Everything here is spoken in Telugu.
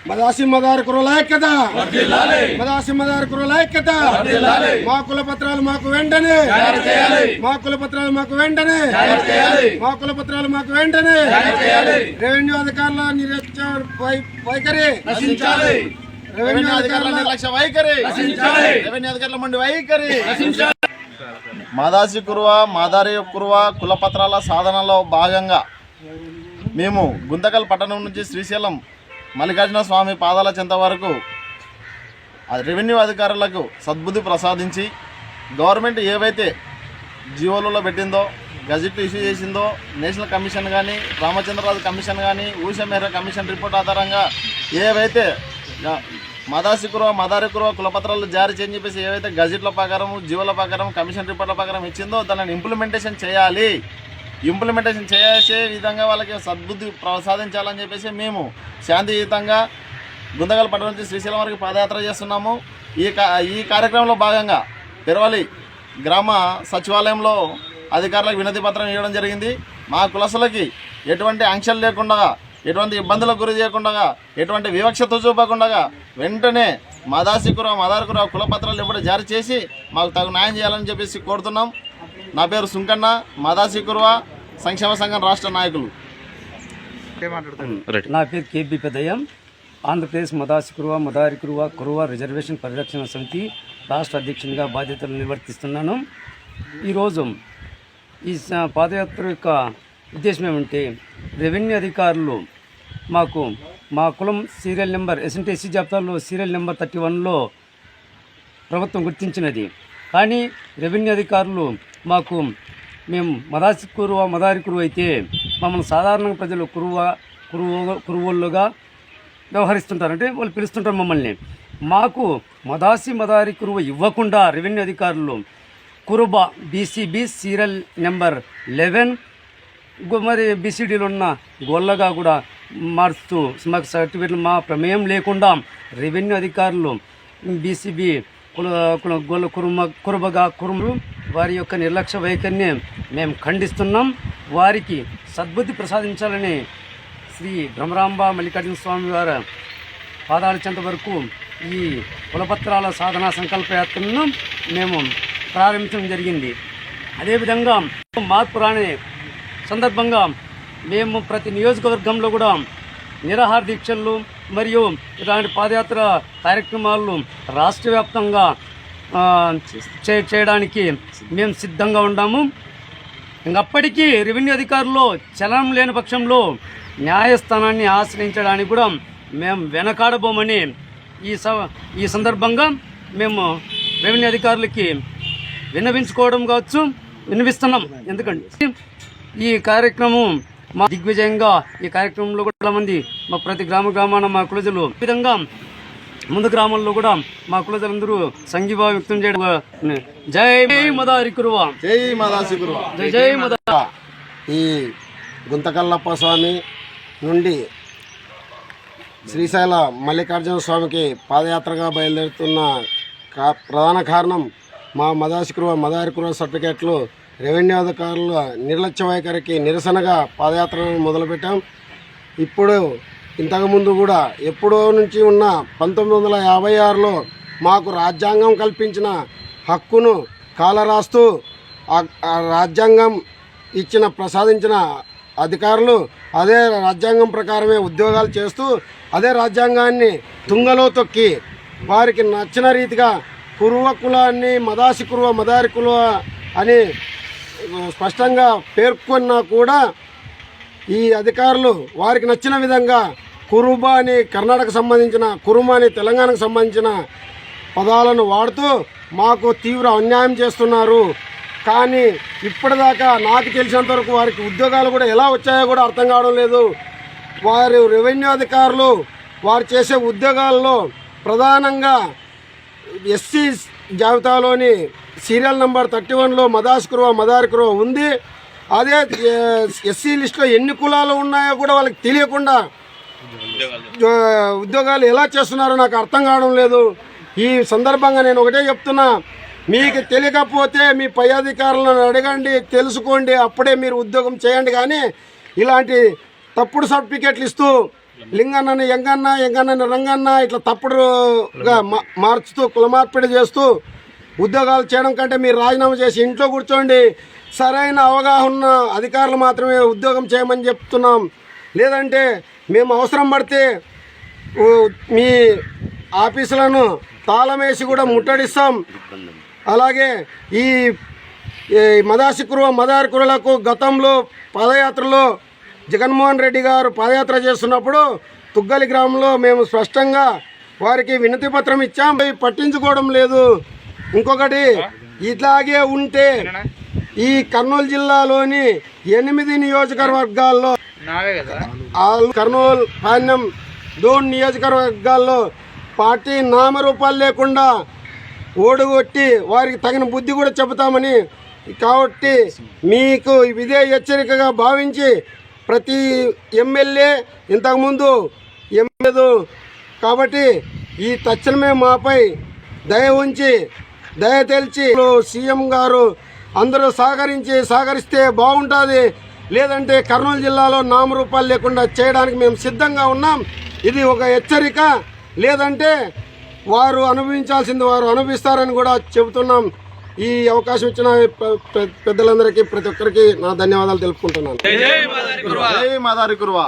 మదాసి మదారి కురుల ఐక్యత, మదాసి మదారి కురుల ఐక్యత. మా కుల పత్రాలు మాకు వెంటనే, మా కుల పత్రాలు మాకు వెంటనే, మా కుల పత్రాలు మాకు వెంటనే. రెవెన్యూ అధికారుల నిర్లక్ష్య వైఖరి, రెవెన్యూ అధికారుల నిర్లక్ష్య వైఖరి, రెవెన్యూ అధికారుల మండి వైఖరి. మాదాసి కురువ మాదారి కురువ కుల పత్రాల సాధనలో భాగంగా మేము గుంతకల్ పట్టణం నుంచి శ్రీశైలం మల్లికార్జున స్వామి పాదాల చెంత వరకు రెవెన్యూ అధికారులకు సద్బుద్ధి ప్రసాదించి గవర్నమెంట్ ఏవైతే జీవోలలో పెట్టిందో, గజెట్ ఇష్యూ చేసిందో, నేషనల్ కమిషన్ కానీ, రామచంద్రరాజు కమిషన్ కానీ, ఊషా మెహ్రా కమిషన్ రిపోర్ట్ ఆధారంగా ఏవైతే మదాసి కురువ మదారి కురువ కులపత్రాలు జారీ చేయని చెప్పేసి ఏవైతే గజెట్ల ప్రకారం, జీవోల ప్రకారం, కమిషన్ రిపోర్ట్ల ప్రకారం ఇచ్చిందో దానిని ఇంప్లిమెంటేషన్ చేయాలి. ఇంప్లిమెంటేషన్ చేసే విధంగా వాళ్ళకి సద్బుద్ధి ప్రసాదించాలని చెప్పేసి మేము శాంతియుతంగా గుంతకల్ పట్టణం నుంచి శ్రీశైలం వరకు పాదయాత్ర చేస్తున్నాము. ఈ కార్యక్రమంలో భాగంగా పెరవలి గ్రామ సచివాలయంలో అధికారులకు వినతి పత్రం ఇవ్వడం జరిగింది. మా కులసులకి ఎటువంటి ఆంక్షలు లేకుండా, ఎటువంటి ఇబ్బందులకు గురి చేయకుండా, ఎటువంటి వివక్షత చూపకుండా వెంటనే మదాసి కురువ మదారి కురువ కులపత్రాలు ఎప్పుడు జారీ చేసి మాకు తగు న్యాయం చేయాలని చెప్పేసి కోరుతున్నాం. నా పేరు సుంకన్న, మదాసి కురువ సంక్షేమ సంఘం రాష్ట్ర నాయకులు. నా పేరు కేబి పెద్దయ్యం, ఆంధ్రప్రదేశ్ మదాసి కురువ మదారి కురువ కురువ రిజర్వేషన్ పరిరక్షణ సమితి రాష్ట్ర అధ్యక్షునిగా బాధ్యతలు నిర్వర్తిస్తున్నాను. ఈరోజు ఈ పాదయాత్ర యొక్క ఉద్దేశం ఏమంటే, రెవెన్యూ అధికారులు మాకు మా కులం సీరియల్ నెంబర్ ఎస్ఎన్టీసీ జాబితాలో సీరియల్ నెంబర్ 31లో ప్రభుత్వం గుర్తించినది. కానీ రెవెన్యూ అధికారులు మాకు మేము మదాసి కురువ మదారి కురువ అయితే మమ్మల్ని సాధారణంగా ప్రజలు కురువోళ్ళుగా వ్యవహరిస్తుంటారు, అంటే వాళ్ళు పిలుస్తుంటారు మమ్మల్ని. మాకు మదాసి మదారి కురువ ఇవ్వకుండా రెవెన్యూ అధికారులు కురుబ బీసీబీ సీరియల్ నెంబర్ 11 మరి బీసీడీలో ఉన్న గొల్లగా కూడా మారుస్తూ మాకు సర్టిఫికెట్లు మా ప్రమేయం లేకుండా రెవెన్యూ అధికారులు బీసీబీ గొల్ల కురుబగా కురుములు వారి యొక్క నిర్లక్ష్య వైఖరిని మేము ఖండిస్తున్నాం. వారికి సద్బుద్ధి ప్రసాదించాలని శ్రీ బ్రహ్మరాంబ మల్లికార్జున స్వామి వారి పాదాల చెంత వరకు ఈ కులపత్రాల సాధనా సంకల్పయాత్రను మేము ప్రారంభించడం జరిగింది. అదేవిధంగా మార్పు రాని సందర్భంగా మేము ప్రతి నియోజకవర్గంలో కూడా నిరాహార దీక్షలు మరియు ఇలాంటి పాదయాత్ర కార్యక్రమాలు రాష్ట్ర వ్యాప్తంగా చేయడానికి మేము సిద్ధంగా ఉన్నాము. ఇంకప్పటికీ రెవెన్యూ అధికారులు చలనం లేని పక్షంలో న్యాయస్థానాన్ని ఆశ్రయించడానికి కూడా మేము వెనకాడబోమని ఈ సందర్భంగా మేము రెవెన్యూ అధికారులకి విన్నవించుకోవడం కావచ్చు, విన్నవిస్తున్నాం. ఎందుకంటే ఈ కార్యక్రమం మా దిగ్విజయంగా ఈ కార్యక్రమంలో కూడా మంది మా ప్రతి గ్రామాన మా కులజులు విధంగా ముందు గ్రామాల్లో కూడా మా కులజలందరూ సంఘీభావం వ్యక్తం చేయడం. జై మదారి కురువ, జై మదాసి కురువ, జై జై మదా. ఈ గుంతకల్లప్ప స్వామి నుండి శ్రీశైల మల్లికార్జున స్వామికి పాదయాత్రగా బయలుదేరుతున్న ప్రధాన కారణం మా మదాసి కురువ మదారి కురువ సర్టిఫికేట్లు రెవెన్యూ అధికారుల నిర్లక్ష్య వైఖరికి నిరసనగా పాదయాత్రను మొదలుపెట్టాం. ఇప్పుడు ఇంతకుముందు కూడా ఎప్పుడో నుంచి ఉన్న 1956లో మాకు రాజ్యాంగం కల్పించిన హక్కును కాలరాస్తూ ఆ రాజ్యాంగం ప్రసాదించిన అధికారులు అదే రాజ్యాంగం ప్రకారమే ఉద్యోగాలు చేస్తూ అదే రాజ్యాంగాన్ని తుంగలో తొక్కి వారికి నచ్చిన రీతిగా కురువ కులాన్ని మదాసి కురువ మదారి కురువ అని స్పష్టంగా పేర్కొన్నా కూడా ఈ అధికారులు వారికి నచ్చిన విధంగా కురుబ అని కర్ణాటకకు సంబంధించిన, కురుమ అని తెలంగాణకు సంబంధించిన పదాలను వాడుతూ మాకు తీవ్ర అన్యాయం చేస్తున్నారు. కానీ ఇప్పటిదాకా నాకు తెలిసినంతవరకు వారికి ఉద్యోగాలు కూడా ఎలా వచ్చాయో కూడా అర్థం కావడం లేదు. వారు రెవెన్యూ అధికారులు వారు చేసే ఉద్యోగాల్లో ప్రధానంగా SC జాబితాలోని serial number 31లో మదాసి Kuruva మదారి Kuruva ఉంది. అదే ఎస్సీ లిస్టులో ఎన్ని కులాలు ఉన్నాయో కూడా వాళ్ళకి తెలియకుండా ఉద్యోగాలు ఎలా చేస్తున్నారో నాకు అర్థం కావడం లేదు. ఈ సందర్భంగా నేను ఒకటే చెప్తున్నా, మీకు తెలియకపోతే మీ పై అధికారులను అడగండి, తెలుసుకోండి, అప్పుడే మీరు ఉద్యోగం చేయండి. కానీ ఇలాంటి తప్పుడు సర్టిఫికెట్లు ఇస్తూ లింగన్నని ఎంగన్న, ఎంగన్నని రంగన్న ఇట్లా తప్పుడుగా మార్చుతూ కుల మార్పిడి చేస్తూ ఉద్యోగాలు చేయడం కంటే మీరు రాజీనామా చేసి ఇంట్లో కూర్చోండి. సరైన అవగాహన ఉన్న అధికారులు మాత్రమే ఉద్యోగం చేయమని చెప్తున్నాం. లేదంటే మేము అవసరం పడితే మీ ఆఫీసులను తాళమేసి కూడా ముట్టడిస్తాం. అలాగే ఈ మదారి కురులకు గతంలో పాదయాత్రలో జగన్మోహన్ రెడ్డి గారు పాదయాత్ర చేస్తున్నప్పుడు తుగ్గలి గ్రామంలో మేము స్పష్టంగా వారికి వినతి పత్రం ఇచ్చాం, పట్టించుకోవడం లేదు. ఇంకొకటి, ఇట్లాగే ఉంటే ఈ కర్నూలు జిల్లాలోని 8 నియోజకవర్గాల్లో కర్నూలు, పాణ్యం, దూన్ నియోజకవర్గాల్లో పార్టీ నామరూపాలు లేకుండా ఓడగొట్టి వారికి తగిన బుద్ధి కూడా చెబుతామని, కాబట్టి మీకు ఇదే హెచ్చరికగా భావించి ప్రతి ఎమ్మెల్యే ఇంతకుముందు ఎమ్మెల్యే కాబట్టి ఈ తక్షణమే మాపై దయ ఉంచి దయ తెలిసి సీఎం గారు అందరూ సహకరిస్తే బాగుంటుంది. లేదంటే కర్నూలు జిల్లాలో నామరూపాలు లేకుండా చేయడానికి మేము సిద్ధంగా ఉన్నాం. ఇది ఒక హెచ్చరిక. లేదంటే వారు అనుభవించాల్సింది వారు అనుభవిస్తారని కూడా చెబుతున్నాం. ఈ అవకాశం ఇచ్చిన పెద్దలందరికీ ప్రతి ఒక్కరికి నా ధన్యవాదాలు తెలుపుకుంటున్నాను. జై మాదారి కురువ.